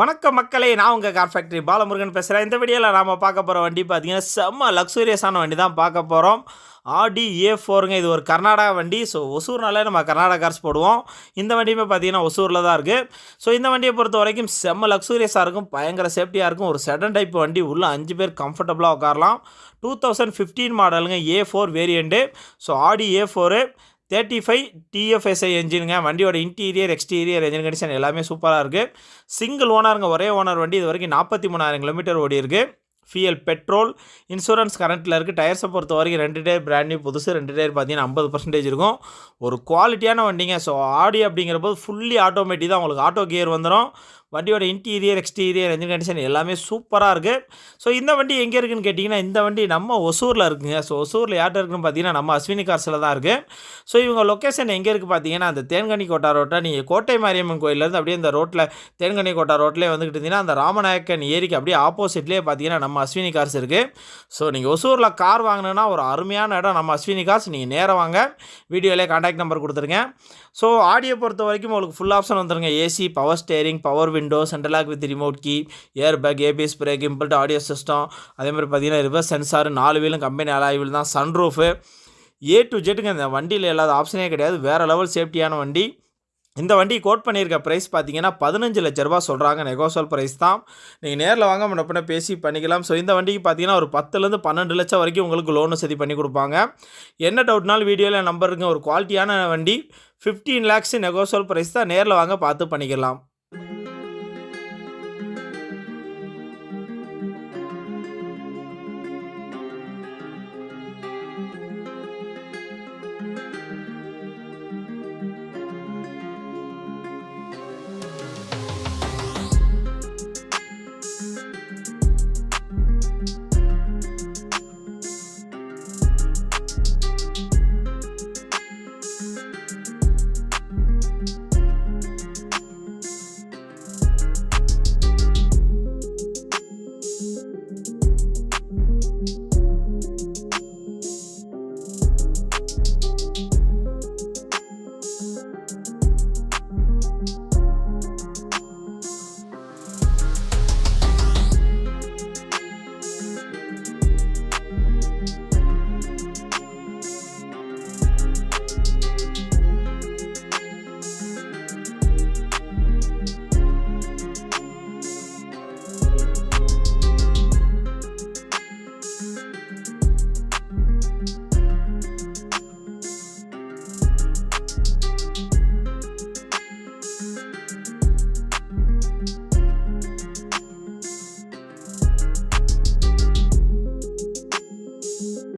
வணக்கம் மக்களே, நான் உங்கள் கார் ஃபேக்ட்ரி பாலமுருகன் பேசுகிறேன். இந்த வீடியோவில் நாம் பார்க்க போகிற வண்டி பார்த்தீங்கன்னா செம்ம லக்ஸூரியஸான வண்டி தான் பார்க்க போகிறோம். Audi A4ங்க. இது ஒரு கர்நாடகா வண்டி. ஸோ ஒசூர்னாலே நம்ம கர்நாடகா கார்ஸ் போடுவோம். இந்த வண்டியுமே பார்த்தீங்கன்னா ஒசூரில் தான் இருக்குது. ஸோ இந்த வண்டியை பொறுத்த வரைக்கும் செம்ம லக்ஸூரியஸாக இருக்கும், பயங்கர சேஃப்டியாக இருக்கும். ஒரு செடன் டைப் வண்டி, உள்ள 5 பேர் கம்ஃபர்டபுளாக உட்காரலாம். 2015 மாடலுங்க, A4 variant. So Audi A4 35 TFSI என்ஜினுங்க. வண்டியோட இன்டீரியர் எக்ஸ்டீரியர் என்ஜின் கண்டிஷன் எல்லாமே சூப்பராக இருக்குது. சிங்கிள் ஓனருங்க, ஒரே ஓனர் வண்டி. இது வரைக்கும் 43,000 கிலோமீட்டர் ஓடி இருக்குது. ஃபியல், பெட்ரோல், இன்சூரன்ஸ் கரண்ட்டில் இருக்குது. டயர்ஸை பொறுத்த வரைக்கும் 2 டயர் பிராண்ட் நியூ புதுசு, 2 டயர் பார்த்தீங்கன்னா 50% இருக்கும். ஒரு குவாலிட்டியான வண்டிங்க. ஸோ Audi அப்படிங்கிற போது ஃபுல்லி ஆட்டோமேட்டிக் தான், உங்களுக்கு ஆட்டோ கியர் வந்துடும். வண்டியோட இன்டீரியர் எக்ஸ்டீரியர் என்ஜின் கண்டிஷன் எல்லாமே சூப்பராக இருக்குது. ஸோ இந்த வண்டி எங்கே இருக்குதுன்னு கேட்டிங்கன்னா, இந்த வண்டி நம்ம ஒசூரில் இருக்குங்க. ஸோ ஒசூரில் யார்கிட்ட இருக்குன்னு பார்த்தீங்கன்னா நம்ம அஸ்வினி கார்ஸில் தான் இருக்குது. ஸோ இவங்க லொக்கேஷன் எங்கே இருக்குது பார்த்தீங்கன்னா, அந்த தேன்கனி கோட்டா ரோட்டை நீங்கள் கோட்டை மாரியம்மன் கோயிலேருந்து அப்படியே இந்த ரோட்டில் தேன்கனி கோட்டா ரோட்லேயே வந்துக்கிட்டு இருந்தீங்கன்னா, அந்த ராமநாயக்கன் ஏரிக்கு அப்படியே ஆப்போசிட்லேயே பார்த்தீங்கன்னா நம்ம அஸ்வினி கார்ஸ் இருக்குது. ஸோ நீங்கள் ஒசூரில் கார் வாங்கினோன்னா ஒரு அருமையான இடம் நம்ம அஸ்வினி கார்ஸ். நீங்கள் நேராக வாங்க, வீடியோவிலே கான்டாக்ட் நம்பர் கொடுத்துருங்க. ஸோ ஆடியோ பொறுத்த வரைக்கும் உங்களுக்கு ஃபுல் ஆப்ஷன் வந்துருங்க. AC, power steering, power window, central lock with remote key, air bag, ABS brake, inbuilt audio system, அதே மாதிரி பார்த்தீங்கன்னா ரிவர்ஸ் சென்சார், 4 வீலும் கம்பெனி அலாய் வீல் தான், சன்ரூஃபு, A to Z இந்த வண்டியில் இல்லாத ஆப்ஷனே கிடையாது. வேறு லெவல் சேஃப்டியான வண்டி. இந்த வண்டி கோட் பண்ணியிருக்க ப்ரைஸ் பார்த்தீங்கன்னா 15 லட்ச ரூபா சொல்கிறாங்க. நெகோசியல் ப்ரைஸ் தான். நீங்கள் நேரில் வாங்க, முன்னப்பின பேசி பண்ணிக்கலாம். ஸோ இந்த வண்டிக்கு பார்த்தீங்கன்னா ஒரு 10லேருந்து 12 லட்சம் வரைக்கும் உங்களுக்கு லோனு சரி பண்ணி கொடுப்பாங்க. என்ன டவுட்னாலும் வீடியோவில் நம்பர் இருக்குங்க. ஒரு குவாலிட்டியான வண்டி, 15 lakhs நெகோசியல் ப்ரைஸ் தான். நேரில் வாங்க, பார்த்து பண்ணிக்கலாம்.